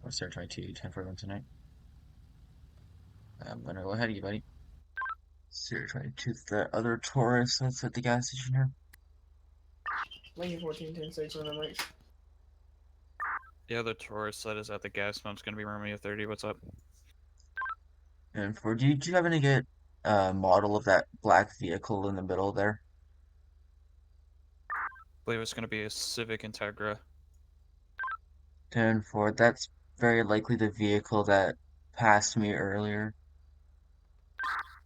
We're starting to 10 for 1 tonight. I'm gonna go ahead of you, buddy. 022, the other Taurus that's at the gas station here. Lane 14, 10, 6 on the mics. The other Taurus that is at the gas pump's gonna be Romeo 30. What's up? And for, do you happen to get a model of that black vehicle in the middle there? I believe it's gonna be a Civic Integra. 10-4, that's very likely the vehicle that passed me earlier.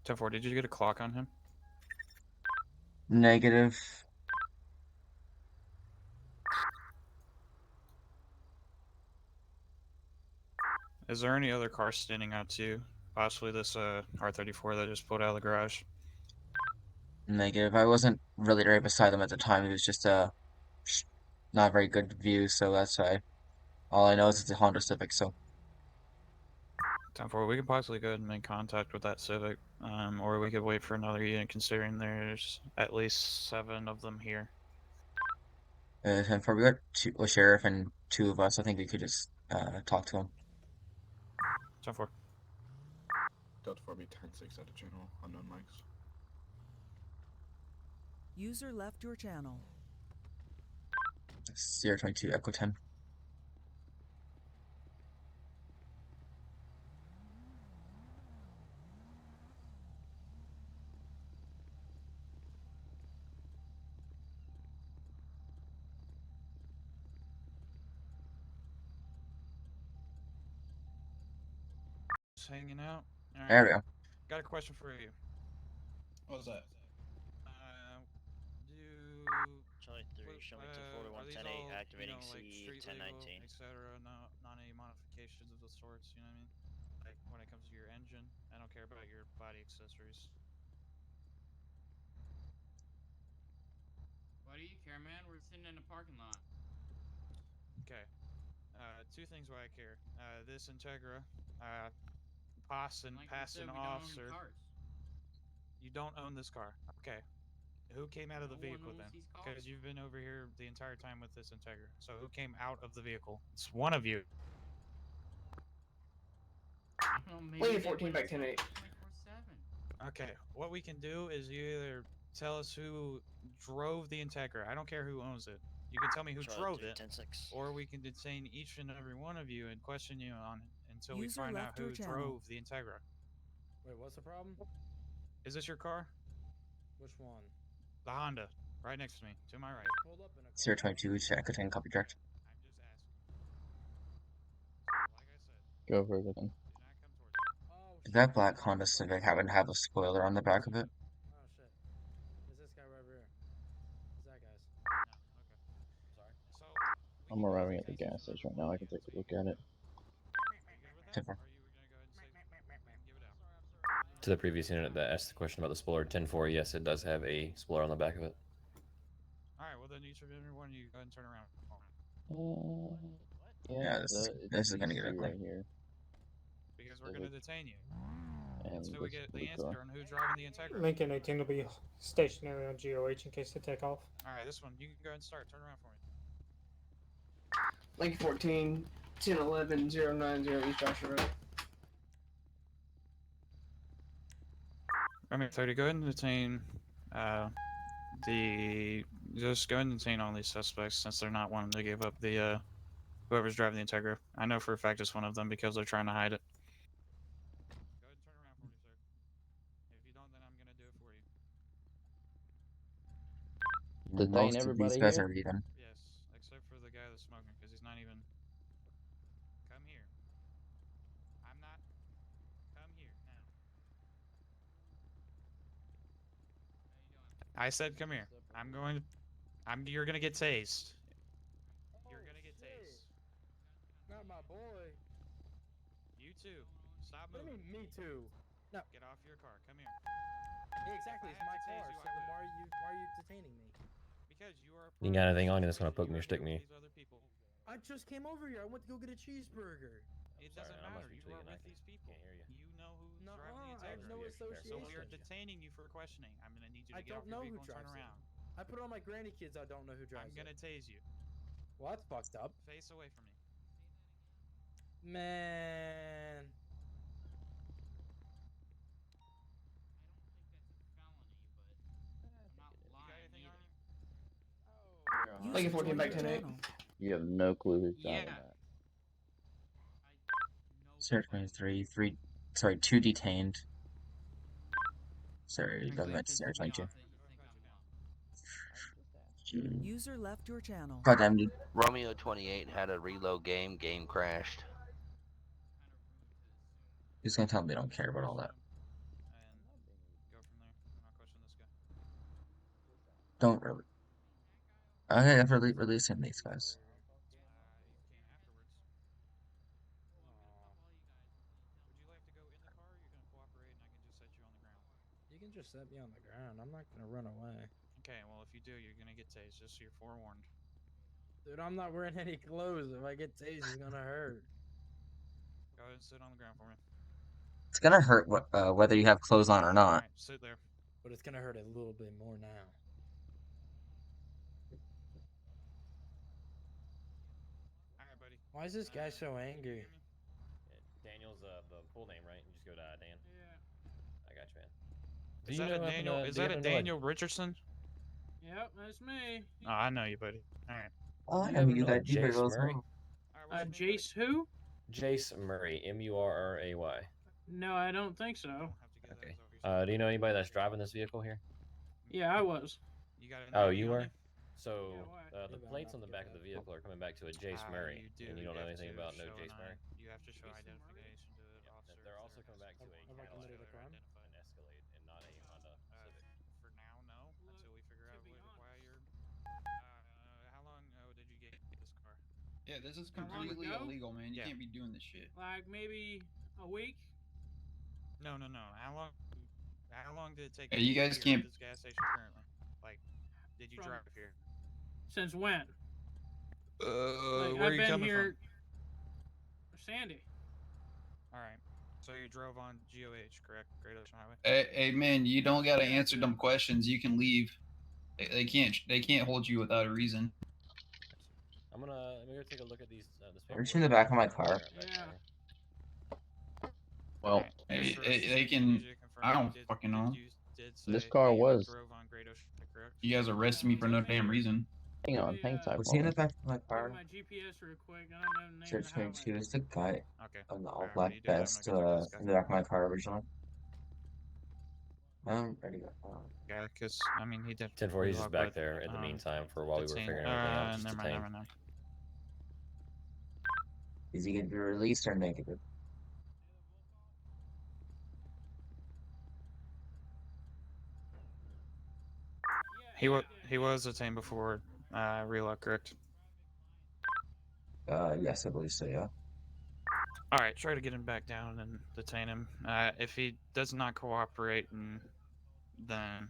10-4, did you get a clock on him? Negative. Is there any other car standing out to you? Possibly this R34 that just pulled out of the garage. Negative. I wasn't really right beside them at the time. It was just a not very good view, so that's why. All I know is it's a Honda Civic, so. 10-4, we could possibly go ahead and make contact with that Civic, or we could wait for another unit considering there's at least 7 of them here. 10-4, we got a sheriff and 2 of us. I think we could just talk to him. 10-4. Delta 4B 10-6 at the channel, unknown mics. User left your channel. 022, Echo 10. Just hanging out. All right. There we go. Got a question for you. What was that? Charlie 3, show me 241 10-8, activating C 1019. Etc. Not any modifications of the sorts, you know what I mean? Like when it comes to your engine, I don't care about your body accessories. Why do you care, man? We're sitting in a parking lot. Okay. 2 things why I care. This Integra, passing officer. You don't own this car. Okay. Who came out of the vehicle then? Because you've been over here the entire time with this Integra. So who came out of the vehicle? It's one of you. Lane 14, back 10, 8. Okay. What we can do is you either tell us who drove the Integra. I don't care who owns it. You can tell me who drove it. 10-6. Or we can detain each and every one of you and question you on it until we User find out left who your channel. drove the Integra. Wait, what's the problem? Is this your car? Which one? The Honda. Right next to me. To my right. Pulled up in a car. 022, Echo 10, copy direct. I'm just asking. Like I said, Go for it then. do not come towards me. Oh, Did shit. that black Honda Civic happen to have a spoiler on the back of it? Oh, shit. Is this guy right over here? Is that guy's? No, okay. Sorry. So, I'm arriving at the gas station right now. I can take a look at it. Timber. Are you gonna go ahead and give it out? To the previous unit that asked the question about the spoiler, 10-4, yes, it does have a spoiler on the back of it. Alright, well then each of everyone, you go ahead and turn around. Yeah, this is gonna get ugly. right here. Because we're gonna detain you. And Until we this get the blue answer car. on who's driving the Integra. Lincoln 18 will be stationary on GOH in case they take off. Alright, this one, you can go ahead and start. Turn around for me. Lane 14, 10, 11, 090 East Joshua Road. Romeo 30, go ahead and detain just go ahead and detain all these suspects since they're not wanting to give up the whoever's driving the Integra. I know for a fact it's one of them because they're trying to hide it. Go ahead and turn around for me, sir. If you don't, then I'm gonna do it for you. Detain Most of everybody these guys here? are even. Yes, except for the guy that's smoking because he's not even. Come here. I'm not. Come here now. I said come here. I'm going. You're gonna get tased. You're gonna get tased. Not my boy. You too. Stop What do you moving. mean, me too? No. Get off your car. Come here. Yeah, exactly, it's I my have to car, tase you, so I then will. why are you detaining me? Because you are. You got anything on you that's gonna poke me or stick me? These other people. I just came over here. I went to go get a cheeseburger. It sorry, doesn't I must matter. be You are tweaking. I with these people. can't hear you. You know who's Nuh-uh, driving the I have Integra. no Fair, fair, So we are association. detaining you for questioning. I'm gonna need you I to get off don't know your who vehicle and turn drives it. around. I put on my granny kids. I don't know who drives I'm gonna it. tase you. Well, that's fucked up. Face away from me. Man. Thank you User for getting joined back your 10-8. channel. You have no clue who's driving Yeah. that. Sierra 23, sorry, 2 detained. Sorry, Thanks, that like, meant piss Sierra me 22. off that you think I'm not. User left your channel. Goddamn, dude. Romeo 28 had a reload game crashed. Who's gonna tell me they don't care about all that? And go from there. I'm not questioning this guy. Don't really. Okay, I've releasing these guys. You can afterwards. Would you like to go in the car, or you're gonna cooperate, and I can just set you on the ground? You can just set me on the ground. I'm not gonna run away. Okay, well, if you do, you're gonna get tased, just so you're forewarned. Dude, I'm not wearing any clothes. If I get tased, it's gonna hurt. Go ahead and sit on the ground for me. It's gonna hurt whether you have clothes on or not. Alright, sit there. But it's gonna hurt a little bit more now. Alright, buddy. Why is this guy so angry? Daniel's the full name, right? You just go to Dan. Yeah. I got you, man. Is that a Daniel? Is that a Daniel Richardson? Yep, that's me. Oh, I know you, buddy. Alright. Oh, I You know never you know that you Jace very well as Murray? well. Alright, what's your name, Jace who? Jace Murray, Murray. No, I don't think so. buddy? We'll have to get Okay. those over your Do you know anybody that's driving this vehicle here? Yeah, I was. You got an Oh, ID you on were? you? So Yeah, why? the plates on the back of the vehicle are coming back to a Jace Ah, Murray, you and you don't know have anything to about no show Jace an Murray. You have to show Jason identification to the Yeah, officer. they're also coming back to a Have I Cadillac committed a crime? an Escalade and not a Honda Civic. For now, no. Until we figure out to be why honest. you're. How long ago did you get this car? Yeah, this is How long completely ago? illegal, man. You Yeah. can't be doing this shit. Like maybe a week? No. How long? How long did it take? Hey, to you get guys here can't- at this gas station currently? Like, did you From- drive here? Since when? Where Like, are I've you been coming here. Sandy. from? All right. So you drove on GOH, correct? Great Ocean Highway. Hey, man, you don't gotta answer dumb questions. You can leave. They can't hold you without a reason. I'm gonna take a look at these. This Reach in the back of my car. Yeah. Well, Alright, Hey, Mr. they Rossi, can- need you to confirm I you don't fucking know. You did This say car that you was- drove on Great Ocean, correct? You guys arrested me for no damn reason. hang on, hang tight. Was he in the for me. back of my Look car? at my GPS real quick. I don't know the name Search of the highway. 22 is the guy Okay. on the all Alright, what black are you doing? I'm vest gonna go check this guy. in the back of my car originally. I'm ready to go. Yeah, because I mean he did. 10-4, he's just log, back but, there in the meantime for while we were detained- figuring everything out. Just never detained. mind. Is he going to be released or negative? He was detained before reload, correct? Yes, I believe so, yeah. All right, try to get him back down and detain him. If he does not cooperate, then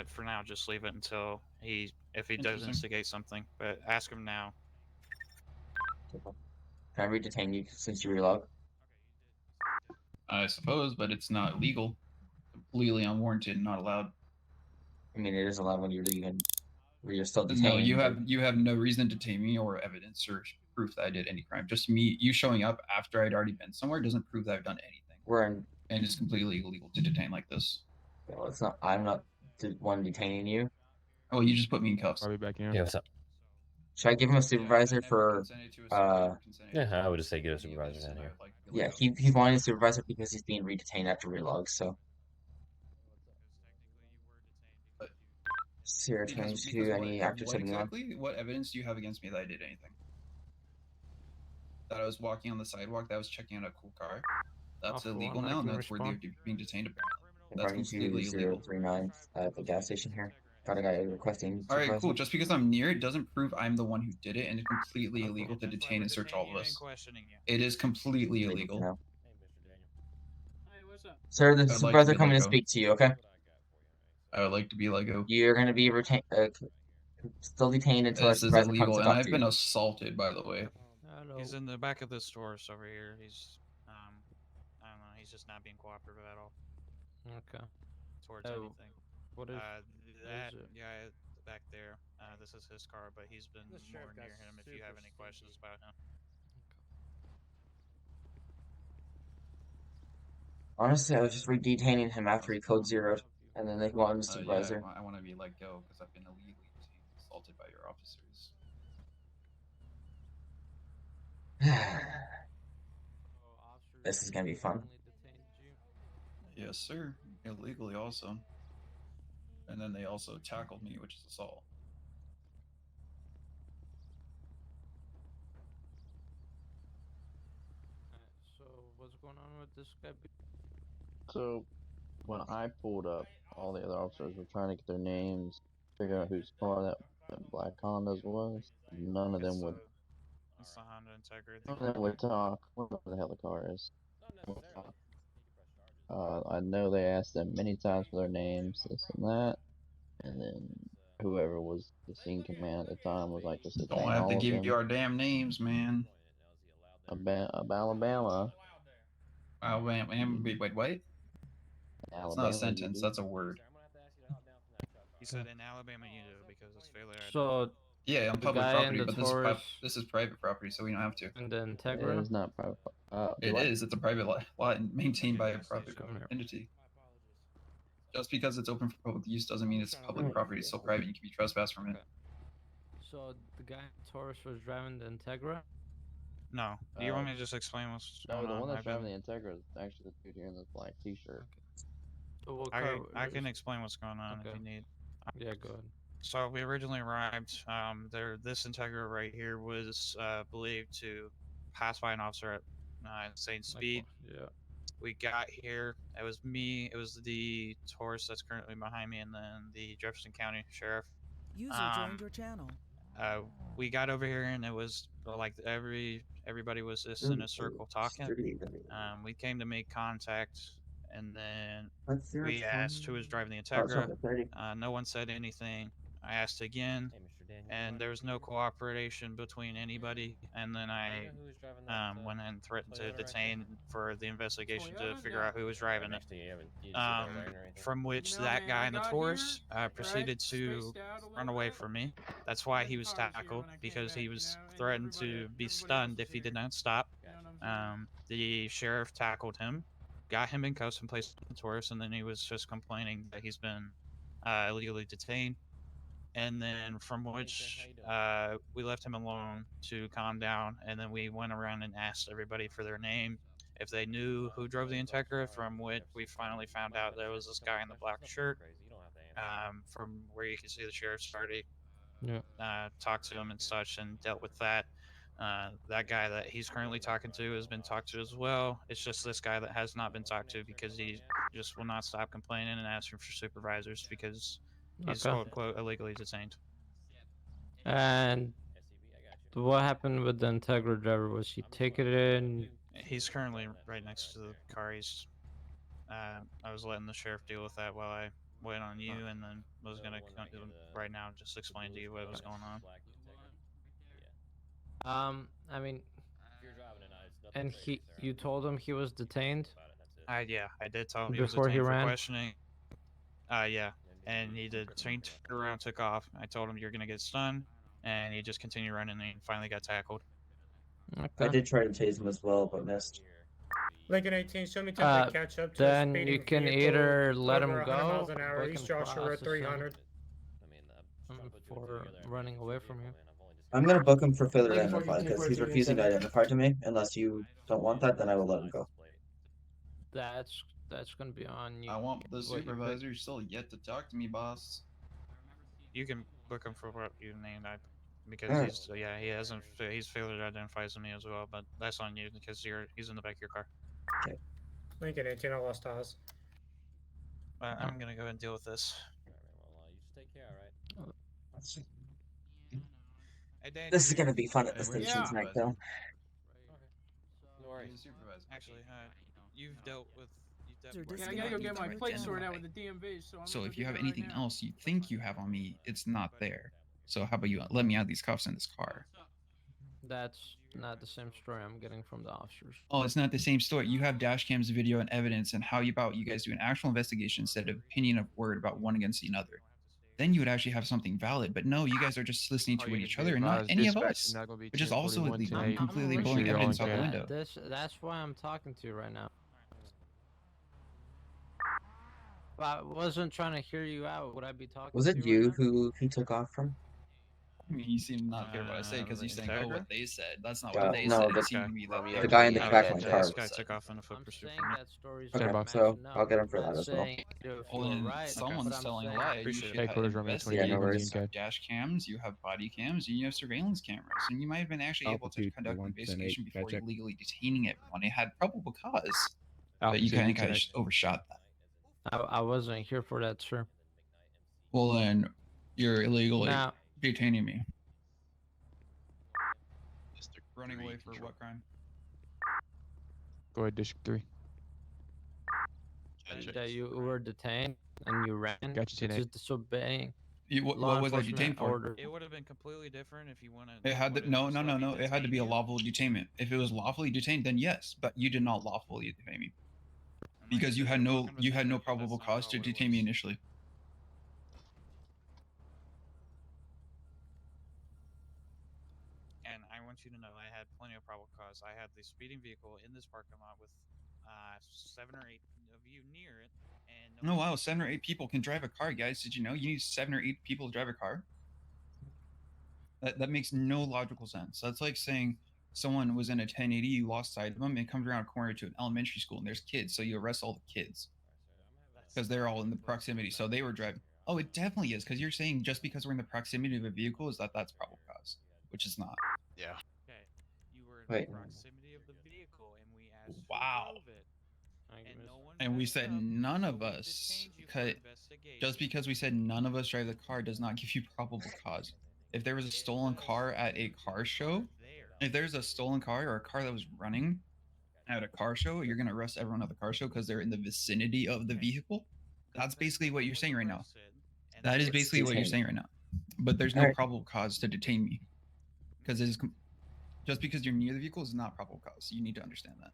for now just leave it until if he does Interesting. instigate something. But ask him now. Can I re-detain you since you relog? I suppose, but it's not legal. Completely unwarranted and not allowed. I mean, it is allowed when you're leaving. Where you're still detained. No, you but- have no reason to detain me or evidence or proof that I did any crime. Just you showing up after I'd already been somewhere doesn't prove that I've done anything. We're in. And it's completely illegal to detain like this. Well, it's not. I'm not the one detaining you. Oh, you just put me in cuffs. I'll be back here. Yeah, what's up? Should I give him a supervisor Yeah, I never for? consented to a supervisor consented Yeah, to I would just say get a any of supervisor this, down and I here. would like to be Yeah, let go. he's wanting a supervisor because he's being re-detained after relog. So Sierra Because 22, any what active setting on? exactly? What evidence do you have against me that I did anything? That I was walking on the sidewalk, that I was checking out a cool car. That's Alpha illegal one, I now, and can that's worthy respond. of being detained apparently. That's According completely to illegal. 039 at the gas station here. Got a guy requesting. Alright, supervisor. cool. Just because I'm near it doesn't prove I'm the one who did it, and it's completely illegal to That's why detain we're and search all of detaining you and us. questioning you. It is completely Legal illegal. now. Hey, Mr. Daniel. Hey, what's up? Sir, the I'd like to supervisor be coming to let go. speak to you. Okay, I would like to be Lego. you're gonna be retained, still detained until our This is supervisor comes illegal, to and talk I've to been you. assaulted, by the way. He's in the back of the stores over here. He's I don't know. He's just not being cooperative at all Okay. towards Oh, anything. What is? That is it? guy back there. This is his car, but he's been This more sheriff near guy's him if you have super any questions stinky. about him. Honestly, I was just re-detaining him after he code zeroed, and then they want him as supervisor. I want to be let go because I've been illegally assaulted by your officers. This is gonna be fun. Yes, sir. Illegally also. And then they also tackled me, which is assault. So what's going on with this guy? So when I pulled up, all the other officers were trying to get their names, figure out whose car that black Honda's was. None of them would. It's the Honda Integra. None of them would talk. Whatever the hell the car is. I know they asked them many times for their names, this and that, and then whoever was the scene command at the time was like, "Just Don't detain have to all of give them." you our damn names, man. Alabama. Wait, what? It's not Alabama, a sentence, that's a word. He said in Alabama you do because it's failure. So Yeah, on the public guy property, in the but Taurus this is private property, so we don't have to. and the Integra. It's not private. It is. It's a private lot maintained by a private Come here. entity. Just because it's open for public use doesn't mean it's public property. It's still private. You can be trespassed from it. So the guy in Taurus was driving the Integra. No. Do you want me to just explain what's No, going the on? one that's I've been- driving the Integra is actually the dude here in this black T-shirt. So what I car can explain what's going on if Okay. you need. Yeah, go ahead. So we originally arrived. This Integra right here was believed to pass by an officer at insane speed. Yeah. We got here. It was me. It was the Taurus that's currently behind me, and then the Jefferson County Sheriff. User joined your channel. We got over here, and it was like everybody was just in a circle talking. We came to make contact, and then we asked who was driving the Integra. No one said anything. I asked again, and there was no cooperation between anybody. And then I went and threatened to detain for the investigation to figure out who was driving it. From which that guy in the Taurus proceeded to run away from me. That's why he was tackled, because he was threatened to be stunned if he did not stop. The sheriff tackled him, got him in cuffs and placed him in the Taurus, and then he was just complaining that he's been illegally detained. And then from which we left him alone to calm down, and then we went around and asked everybody for their name, if they knew who drove the Integra, from which we finally found out there was this guy in the black shirt, from where you can see the sheriff's party. Yeah. Talked to him and such and dealt with that. That guy that he's currently talking to has been talked to as well. It's just this guy that has not been talked to because he just will not stop complaining and asking for supervisors because he's Okay. quote unquote illegally detained. And what happened with the Integra driver? Was he ticketed? He's currently right next to the car. I was letting the sheriff deal with that while I wait on you, and then was gonna right now just explain to you what was going on. I mean, and you told him he was detained? Yeah, I did tell him Before he he was detained ran? for questioning. Yeah, and he did. So he turned around, took off. I told him you're gonna get stunned, and he just continued running, and he finally got tackled. I did try to tase him as well, but missed. Lincoln 18, show me time to catch up to a Then speeding you can vehicle either let him over 100 go, miles an hour, or you East can Joshua Road process him 300. For running away from you. I'm gonna book him for failure to identify because he's refusing to identify to me. Unless you don't want that, then I will let him go. That's gonna be on you. I want the what you pick. supervisor still yet to talk to me, boss. You can book him for what you named, because Alright. he's failure to identify as me as well, but that's on you because he's in the back of your car. Lincoln 18, I lost Oz. I'm gonna go ahead and deal with this. Hey, Dan, This is gonna be fun at the Where's the station tonight, though. Where's the supervisor? Actually, you've dealt with. Yeah, I gotta go get my plate sorted out with the DMV. So if you have anything else you think you have on me, it's not there. So how about you let me out of these cuffs in this car? That's not the same story I'm getting from the officers. Oh, it's not the same story. You have dash cams, video, and evidence, and how you guys do an actual investigation instead of opinion of word about one against the other. Then you would actually have something valid. But no, you guys are just listening to each other and not any of us, which is also completely blowing evidence out the window. That's why I'm talking to you right now. If I wasn't trying to hear you out, would I be talking Was to it you right you now? who he took off from? I mean, you seem not care what I say because The you're saying, "Oh, what Integra? they said." That's not what they No, said. It the seemed to me that Romeo they guy in were the Juliet, crash what my catch car. This guy said. took off in a foot I'm pursuit saying from me. that story's Okay, not so matching up. I'll get him I'm for not that as well. saying if Well, you're then right, someone's but I'm telling a saying lie. You Appreciate should it. have Headquarters Romeo investigated. 28, Yeah, no Indian worries. You have CAD. dash cams, you have body cams, and you have surveillance cameras, and you might have been actually able to Altitude conduct an 178, investigation before check. illegally detaining everyone. It had probable cause, but you Altitude kind of check. overshot that. I wasn't here for that, sir. Well, then you're illegally Now, detaining me. Running away for what crime? Go ahead, District 3. that you were detained and you ran, Gotcha, which 10-8. is disobeying What law was I enforcement detained for? order. It would have been completely different if you wanted. It had to, no. It had to be a lawful detainment. If it was lawfully detained, then yes. But you did not lawfully detain me because you had no probable cause to detain me initially. And I want you to know I had plenty of probable cause. I had the speeding vehicle in this parking lot with 7 or 8 of you near it, and No, wow, 7 or 8 people can drive a car, guys. Did you know you need 7 or 8 people to drive a car? That makes no logical sense. That's like saying someone was in a 1080, you lost sight of them, and comes around a corner to an elementary school and there's kids, so you arrest all the kids because they're all in the proximity. So they were driving. Oh, it definitely is because you're saying just because we're in the proximity of a vehicle is that's probable cause, which is not. Yeah. Okay, you were in Wait. the proximity of the vehicle, and we asked Wow. who drove it, and no one. And we messed said up, none so of we us. detained you for Cut. investigation. Just because we said none of us drive the car does not give you probable cause. If there was a stolen car at a car show, if there's a stolen car or a car that was running at a car show, you're gonna arrest everyone at the car show because they're in the vicinity of the vehicle. That's basically what you're saying right now. That is basically what you're saying right now. But there's no Alright. probable cause to detain me because it is just because you're near the vehicle is not probable cause. You need to understand that.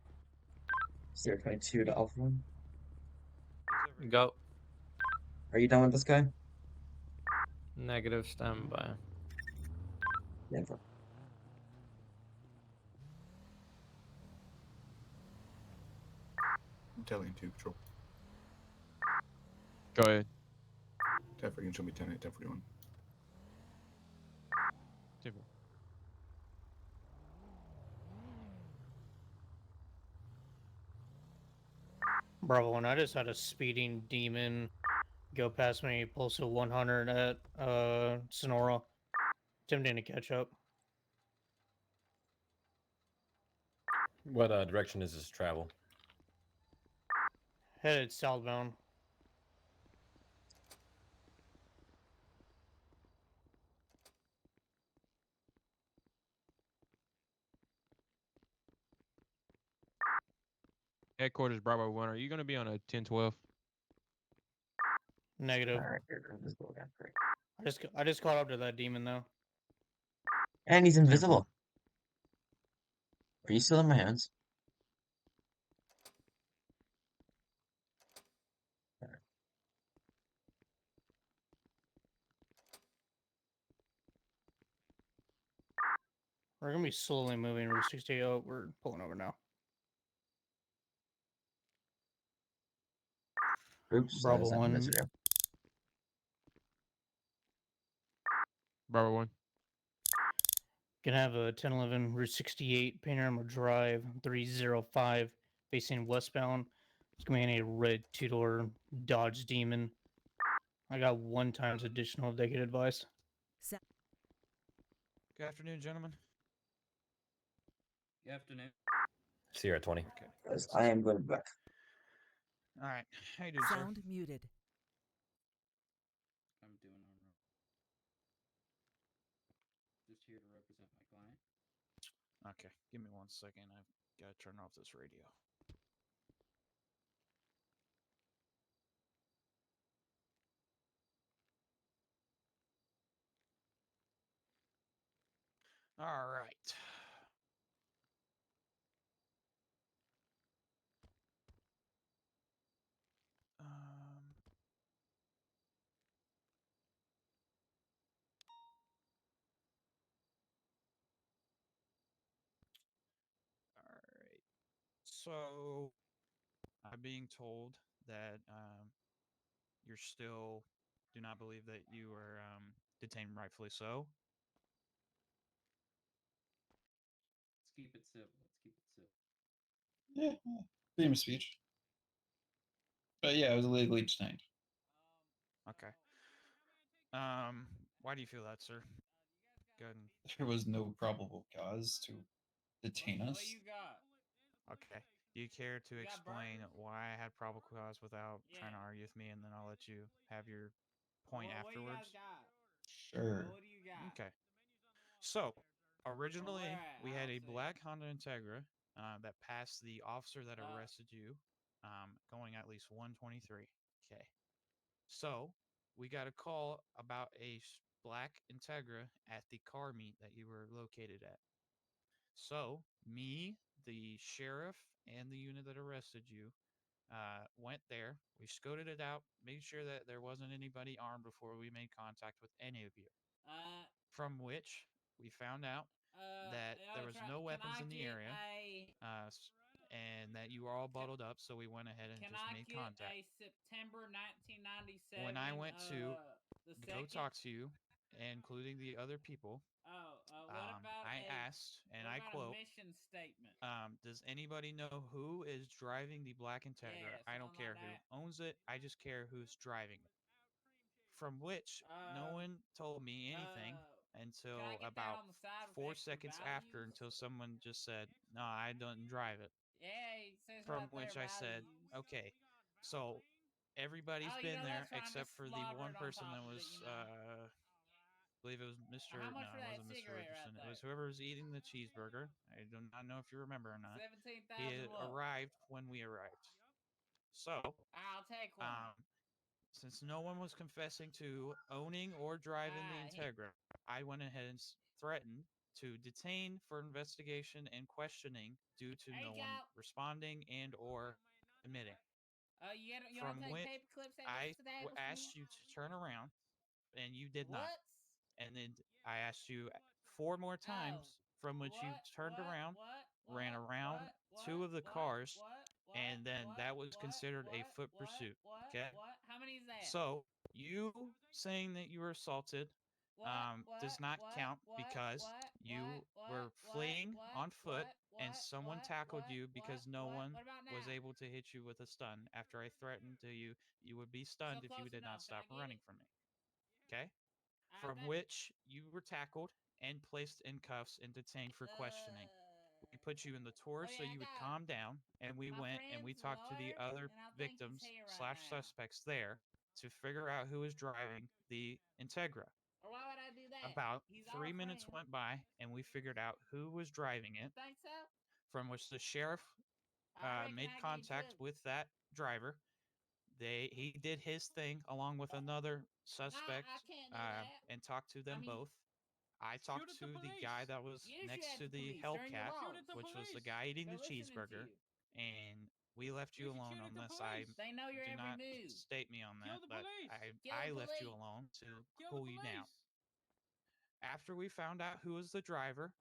022 to Alpha 1. Go. Are you done with this guy? Negative standby. Never. Italian 2 patrol. Go ahead. 10-4, you can show me 10-8, 10-41. Bravo 1, I just had a speeding demon go past me, pulse of 100 at Sonora. Attempting to catch up. What direction is this travel? Headed southbound. Headquarters Bravo 1. Are you going to be on a 1012? Negative. Alright, you're invisible again. Great. I just caught up to that demon though. And he's invisible. Are you still in my hands? We're gonna be slowly moving Route 68. Oh, we're pulling over now. Oops. Bravo that's not 1. Messenger. Bravo 1. Gonna have a 1011 Route 68 Panorama Drive 305 facing westbound. It's gonna be in a red 2-door Dodge Demon. I got 1 times additional if they get advice. Good afternoon, gentlemen. Good afternoon. Sierra 20. Okay. Because I am going back. All right. How you doing, sir? Sound muted. I'm doing alright. Just here to represent my client. Okay. Give me 1 second. I've got to turn off this radio. All right. All right. So, I'm being told that you still do not believe that you were detained rightfully so. Let's keep it civil. Let's keep it civil. Yeah, freedom of speech. But yeah, I was illegally detained. Okay. Why do you feel that, sir? Go ahead and... There was no probable cause to detain us. What you got? Okay. Do you care to You got explain burgers? why I had probable cause without trying to Yeah. argue with me, and then I'll let you have your point What you afterwards? guys got? Sure. What do you got? Okay. So, Where originally, at? we I had don't a see it. black Honda Integra that passed the officer that Uh. arrested you, going at least 123. Okay. So, we got a call about a black Integra at the car meet that you were located at. So, me, the sheriff, and the unit that arrested you went there. We scouted it out, made sure that there wasn't anybody armed before we made contact with any of you. From which we found out that there was no weapons in the area, and that you were all bottled up. So we went ahead and Can just I made get contact. a September 1997? When I went to the go second? talk to you, including the other people, What about I a, asked, and what I about quote, a mission statement? does anybody know who is driving the Black Integra? Yeah, I don't something care like who that. owns it. I just care who's driving it. From which no one told me anything Can I until get that about on the side with 4 extra seconds after, values? until someone just said, "No, I don't drive it." Yeah, it says From right which there, I said, values. "Okay, so everybody's Oh, you been know there that's right, except just for the slaughter one it on person top that of was, it, you know. I believe it was Mr. How much No, for it that wasn't Mr. cigarette right Richardson. It was there? whoever was eating the cheeseburger. I do not know if you remember or not. 17,000 He had what? arrived when we arrived. So, I'll take one. since no one was confessing to owning or driving the Integra, I went ahead and threatened to detain for investigation and questioning due to There no you one go. responding and or admitting. You don't From take which paper clips at I this establishment? asked you to turn around, and you did not. What? And then I asked you 4 more times, from which you turned around, ran around 2 of the cars, and then that was considered a foot pursuit. Okay? How many is that? So, you saying that you were assaulted does not count because you were fleeing on foot and someone tackled you because no one was able to hit you with a stun after I threatened to you would be stunned if you did not stop running from me. Okay? From which you were tackled and placed in cuffs and detained for questioning. We put you in the tour so you would calm down, and we went and we talked to the other victims / suspects there to figure out who was driving the Integra. Or why would I do that? About He's 3 our minutes friend. went by, and we figured out who was driving it. Think so? From which the sheriff I reckon made I get contact took. with that driver. He did his thing along with another suspect I can't do that. and talked to them both. I talked to the guy that was You shoot next at to the police. They're in your Hellcat, laws. which was the guy eating They're the listening to cheeseburger, you. and we left you alone unless I They know your do every not move. state me on that, but Kill I the left you police. alone to cool you down. After we found out who was the driver,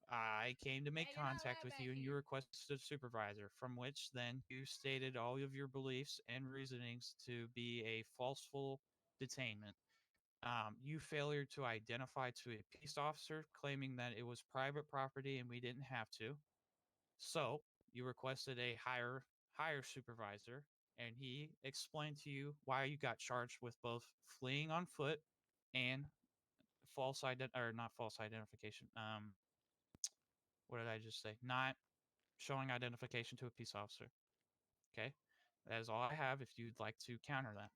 I came to make Hey, you're not contact allowed with back you and you here. requested a supervisor, from which then you stated all of your beliefs and reasonings to be a falseful detainment. You failure to identify to a peace officer, claiming that it was private property and we didn't have to. So you requested a higher supervisor, and he explained to you why you got charged with both fleeing on foot and not false identification. What did I just say? Not showing identification to a peace officer. Okay, that is all I have. If you'd like to counter that.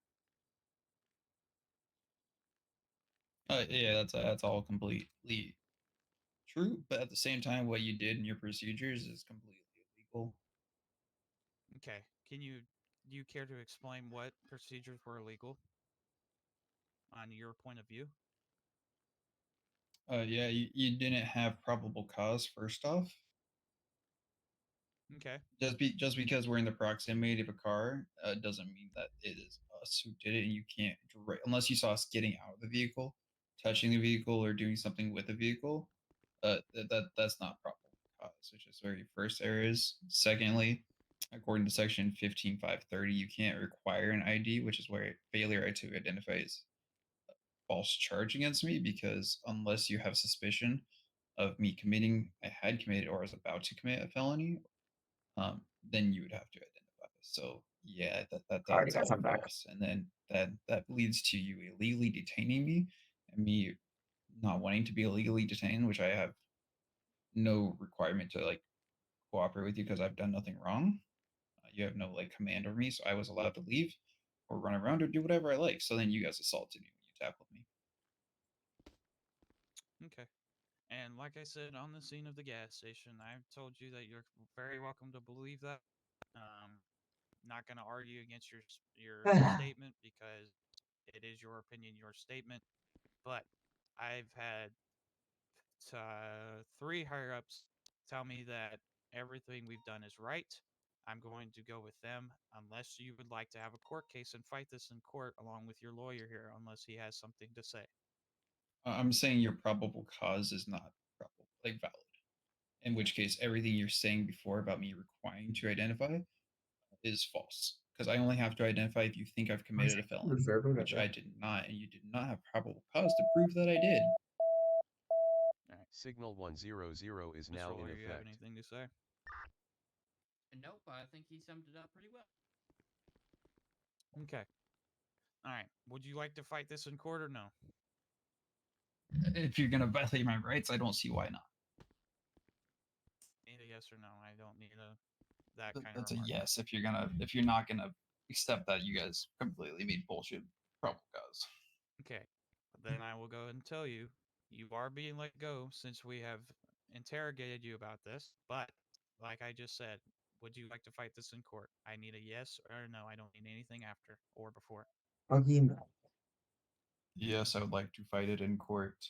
Yeah, that's all completely true, but at the same time, what you did in your procedures is completely illegal. Okay, do you care to explain what procedures were illegal on your point of view? Yeah, you didn't have probable cause, first off. Okay. Just because we're in the proximity of a car doesn't mean that it is us who did it, and you can't unless you saw us getting out of the vehicle, touching the vehicle, or doing something with the vehicle. That's not probable cause, which is very first areas. Secondly, according to section 15.530, you can't require an ID, which is where failure to identify is a false charge against me, because unless you have suspicion of me I had committed or was about to commit a felony, then you would have to identify. So yeah, Alrighty, that's guys, all I'm back. false. And then that leads to you illegally detaining me and me not wanting to be illegally detained, which I have no requirement to like cooperate with you because I've done nothing wrong. You have no like command over me, so I was allowed to leave or run around or do whatever I like. So then you guys assaulted me when you tackled me. Okay. And like I said on the scene of the gas station, I've told you that you're very welcome to believe that. Not going to argue against your statement because it is your opinion, your statement. But I've had 3 higher ups tell me that everything we've done is right. I'm going to go with them unless you would like to have a court case and fight this in court along with your lawyer here, unless he has something to say. I'm saying your probable cause is not valid. In which case, everything you're saying before about me requiring to identify is false. Because I only have to identify if you think I've committed a felony, which I did not, and you did not have probable cause to prove that I did. Signal 100 is now in Roller, you have effect. anything to say? Nope, I think he summed it up pretty well. Okay. All right. Would you like to fight this in court or no? If you're gonna violate my rights, I don't see why not. Need a yes or no? I don't need that kind That's of a remark. yes. If you're not gonna accept that you guys completely made bullshit probable cause. Okay. Then I will go ahead and tell you, you are being let go since we have interrogated you about this. But like I just said, would you like to fight this in court? I need a yes or a no. I don't need anything after or before. Yes, I would like to fight it in court.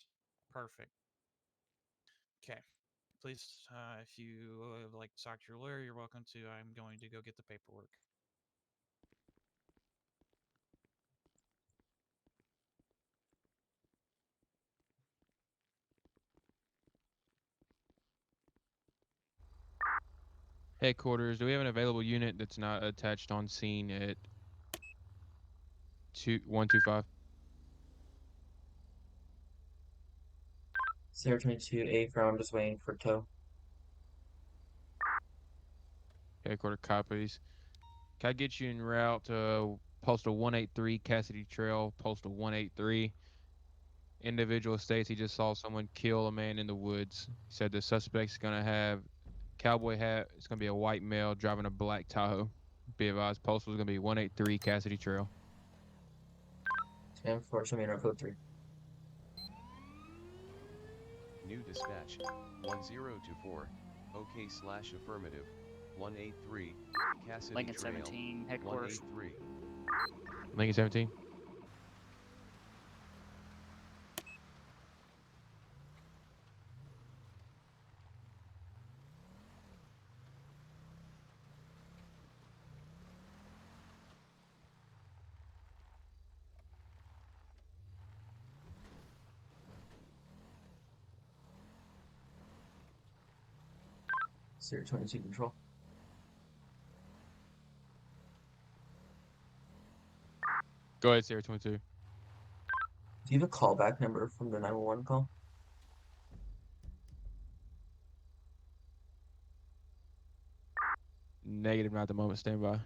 Perfect. Okay. Please, if you would like to talk to your lawyer, you're welcome to. I'm going to go get the paperwork. Headquarters, do we have an available unit that's not attached on scene at 125? 022 A, I'm just waiting for tow. Headquarters copies. Can I get you en route to Postal 183 Cassidy Trail, Postal 183? Individual states he just saw someone kill a man in the woods. He said the suspect's gonna have cowboy hat. It's gonna be a white male driving a black Tahoe. Be advised, Postal is gonna be 183 Cassidy Trail. 10-4, show me in code 3. New dispatch 1024. OK/affirmative 183. Cassidy Lincoln Trail 17, headquarters. 183. Lincoln 17. Sierra 22 control. Go ahead, Sierra 22. Do you have a callback number from the 911 call? Negative, not at the moment. Stand by.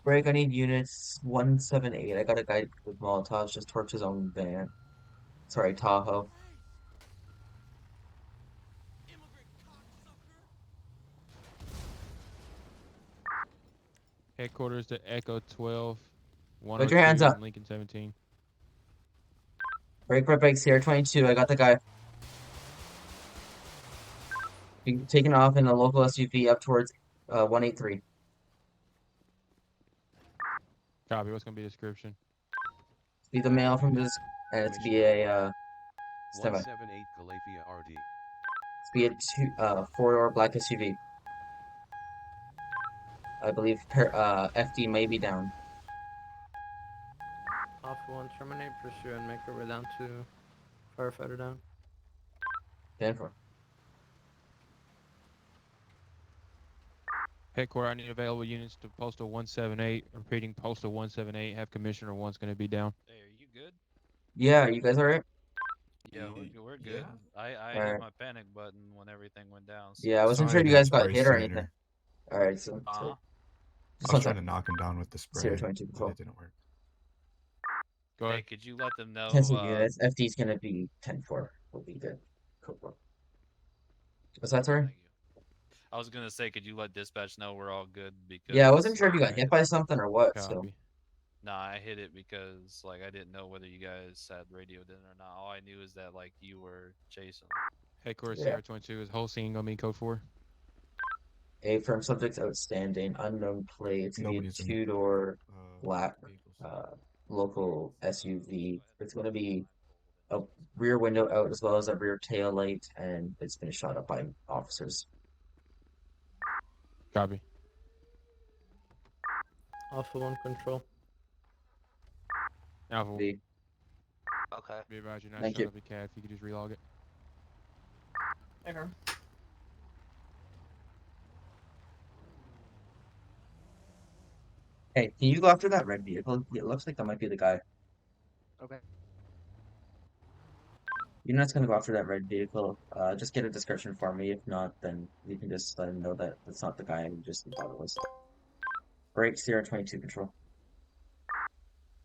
Greg, I need units 178. I got a guy with Molotovs just torched his own van. Sorry, Tahoe. Headquarters to Echo 12. Put your hands 102, up. Lincoln 17. Break, Sierra 22. I got the guy. Being taken off in a local SUV up towards 183. Copy. What's gonna be the description? Be the male from this, and it's be a standby. 178 Calafia RD. It's be a four-door black SUV. I believe FD may be down. Alpha 1, terminate, pursue, and make our way down to firefighter down. 10-4. Headquarters, I need available units to Postal 178. Repeating, Postal 178. Have Commissioner 1's gonna be down. Hey, are you good? Yeah, you guys alright? Yeah, we're good. I hit Alright. my panic button when everything went down. So Yeah, I wasn't sure if you guys got hit or anything. Alright, so. I Just was one trying to second. knock him down with the spray, Sierra 22 but control. it didn't work. Go Hey, ahead. could you let them know? Cancel units. FD's gonna be 10-4. We'll be good. Cool. What's that, sorry? I was gonna say, could you let dispatch know we're all good? Because Yeah, I wasn't sure if you got hit by something or what, so. Copy. Nah, I hit it because like I didn't know whether you guys had radioed in or not. All I knew is that like you were chasing. Headquarters Yeah. Sierra 22 is whole scene gonna be code 4. A firm subjects outstanding, unknown plate. It's gonna be a Nobody's in, two-door black vehicles. local SUV. It's gonna be a rear window out as well as a rear tail light, and it's been shot up by officers. Copy. Alpha 1 control. Alpha. B. Okay. Be advised you're not Thank showing you. up your CAD. If you could just relog it. Okay. Hey, can you go after that red vehicle? It looks like that might be the guy. Okay. You're not gonna go after that red vehicle. Just get a description for me. If not, then you can just let him know that it's not the guy you just thought it was. Break Sierra 22 control.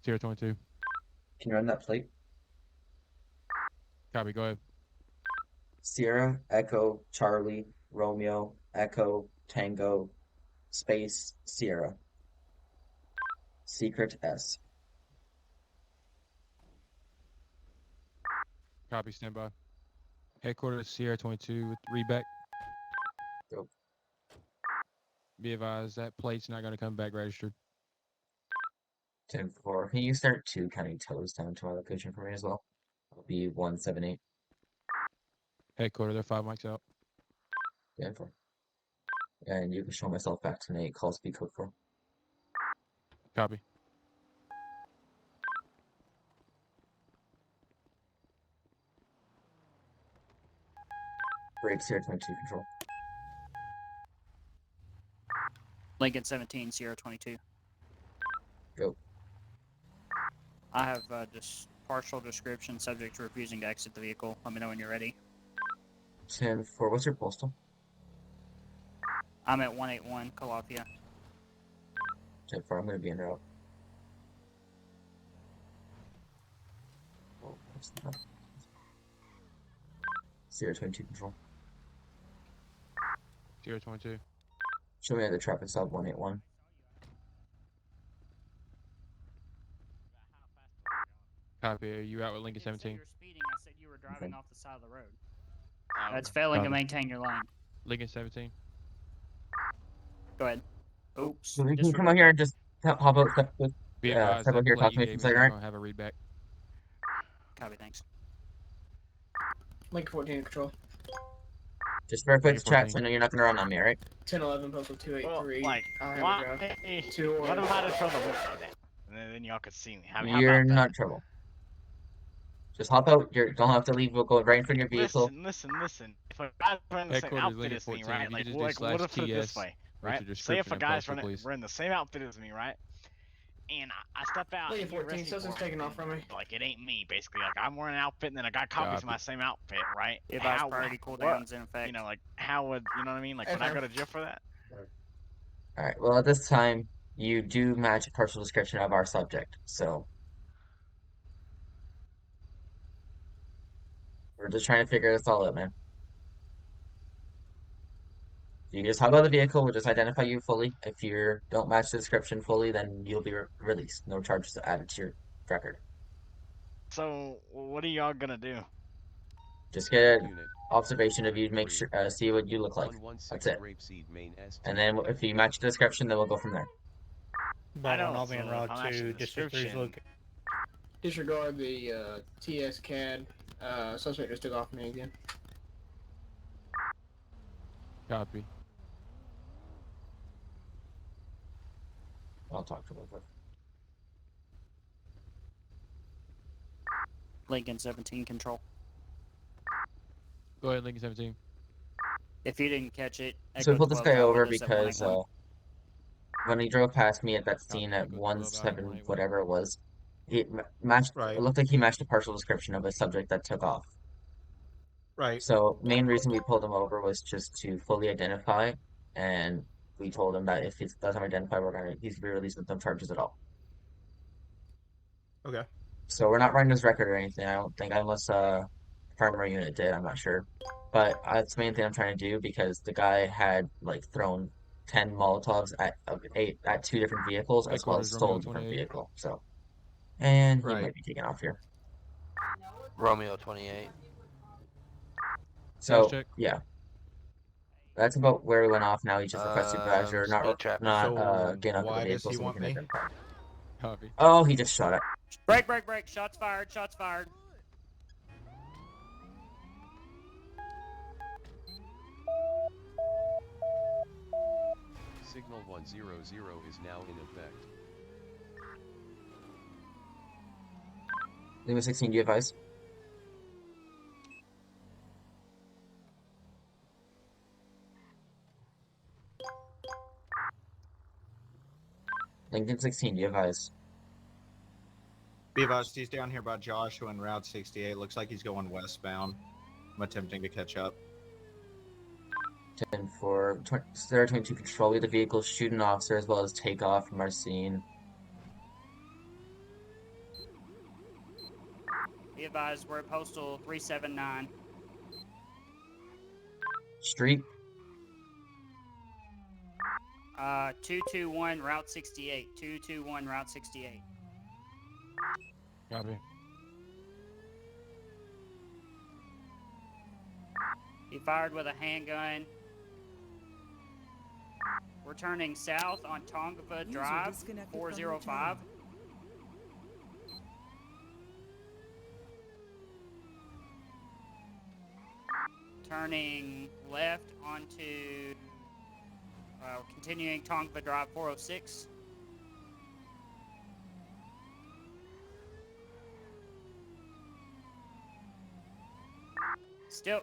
Sierra 22. Can you run that plate? Copy. Go ahead. Sierra, Echo, Charlie, Romeo, Echo, Tango, Space, Sierra. Secret S. Copy. Stand by. Headquarters Sierra 22 with readback. Go. Be advised that plate's not gonna come back registered. 10-4. Can you start 2 counting toes down to my location for me as well? It'll be 178. Headquarters, they're 5 mics out. 10-4. And you can show myself back to Nate. Call speed code 4. Copy. Break Sierra 22 control. Lincoln 17, Sierra 22. Go. I have just partial description subject to refusing to exit the vehicle. Let me know when you're ready. 10-4. What's your postal? I'm at 181 Calafia. 10-4. I'm gonna be en route. Oh, what's that? Sierra 22 control. Sierra 22. Show me at the traffic stop 181. Copy. Are you out with Lincoln 17? You were speeding. I said you were driving off the side of the road. Oh, That's failing to Copy. maintain your lane. Lincoln 17. Go ahead. Oops. So you can come out here and just hop out, step Be advised out that here, plate talk you to me gave from me side is not yard. gonna have a readback. Copy, thanks. Link 14 control. Just for a quick Lincoln chat, 14. so I know you're not gonna run on me, alright? 1011 postal 283. Like, I why, have a hey, Two what orange. about it from the window then? And then y'all could see me. How You're about not that? in trouble. Just hop out. You don't have to leave. We'll go right in front of your vehicle. Listen. If a guy's running the same Headquarters, outfit Lincoln as me, 14. right? If you Like, could just do what if I put it this /TS way, with right? your Say if description a and guy's postal, running please. wearing the same outfit as me, right? And I step out. Link and you 14, arrest me Cecil's for taking it, off from me. like it ain't me, basically. Like I'm wearing an outfit, and then a guy copies Copy. my same outfit, right? Advise How- priority what- cooldowns in effect. You know, like how would you know what I mean? Like would I go to jail for that? Alright, well, at this time, you do match a partial description of our subject, so. We're just trying to figure this all out, man. You just hop out of the vehicle, we'll just identify you fully. If you don't match the description fully, then you'll be released. No charges added to your record. So, what are y'all gonna do? Just get an observation of you, make sure, see what you look like. That's it. And then if you match the description, then we'll go from there. But I'll be en route to District 3's location. Disregard the TS CAD. Suspect just took off me again. Copy. I'll talk to him. Lincoln 17 control. Go ahead, Lincoln 17. If you didn't catch it, So we Echo pulled this 12 guy got over with us at because 181. when he drove past me at that scene at 17 whatever it was, he matched. It looked like he matched a partial description of a subject that took off. Right. So main reason we pulled him over was just to fully identify, and we told him that if he doesn't identify, he's to be released with no charges at all. Okay. So we're not running his record or anything. I don't think, unless primary unit did. I'm not sure, but that's the main thing I'm trying to do because the guy had like thrown 10 Molotovs at 2 different vehicles as well as stole a different vehicle. So, and he might be taking off here. Romeo 28. So yeah, that's about where we went off. Now he's just a request supervisor, not getting up to the vehicle so we can identify. Copy. Oh, he just shot it. Break! Shots fired! Shots fired! Signal 100 is now in effect. Lima 16, do you advise? Lincoln 16, do you advise? Be advised, he's down here by Joshua and Route 68. Looks like he's going westbound. I'm attempting to catch up. 10 for Sarah 22 control. Lead the vehicle, shoot an officer as well as take off from our scene. Be advised, we're at Postal 379. Street. 221 Route 68. 221 Route 68. Copy. He fired with a handgun. We're turning south on Tongva Drive, 405. Turning left onto, continuing Tongva Drive, 406. Still.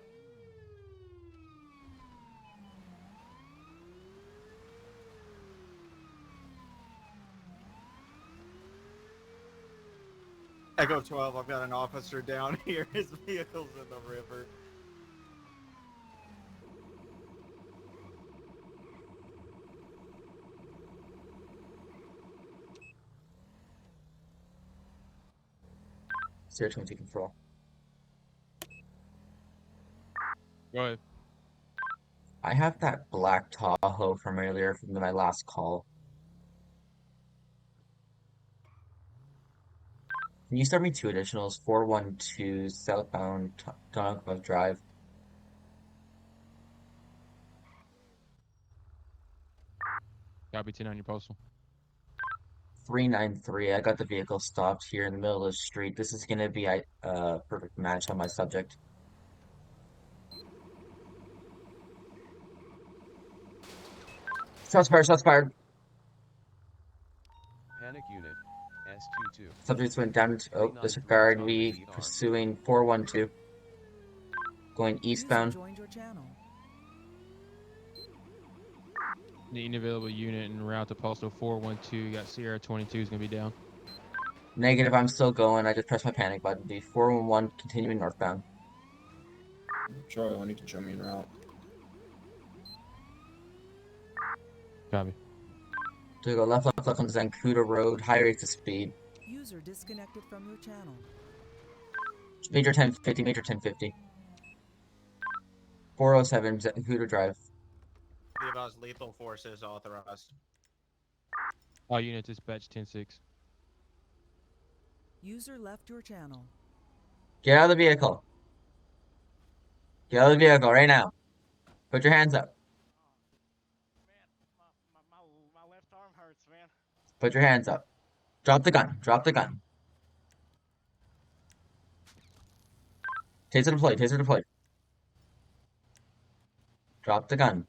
Echo 12, I've got an officer down here. His vehicle's in the river. Sierra 22 control. Go ahead. I have that black Tahoe from earlier from my last call. Can you start me 2 additionals? 412 southbound Tongva Drive. Copy 10 on your postal. 393. I got the vehicle stopped here in the middle of the street. This is gonna be a perfect match on my subject. Shots fired, shots fired. Panic unit, S22. Subjects went down to disregard. We pursuing 412. Going eastbound. Joined your channel. Need an available unit en route to postal 412. Got Sierra 22 is gonna be down. Negative, I'm still going. I just pressed my panic button. The 411 continuing northbound. Charlie, I need to show me en route. Copy. To go left on Zancuda Road, high rates of speed. User disconnected from your channel. Major 1050, Major 1050. 407 Zancuda Drive. Bivas, lethal force is authorized. All units dispatch 10-6. User left your channel. Get out of the vehicle. Get out of the vehicle right now. Put your hands up. My left arm hurts, man. Put your hands up. Drop the gun. Drop the gun. Taser deployed. Taser deployed. Drop the gun.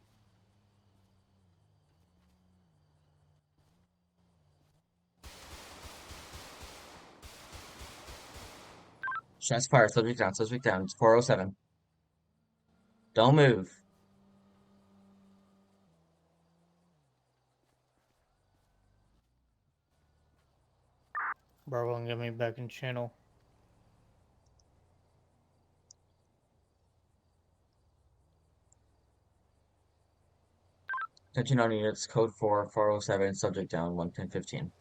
Shots fired. Subject down. Subject down. It's 407. Don't move. Bravo, get me back in channel. Attention on units. Code 4, 407. Subject down. 11015.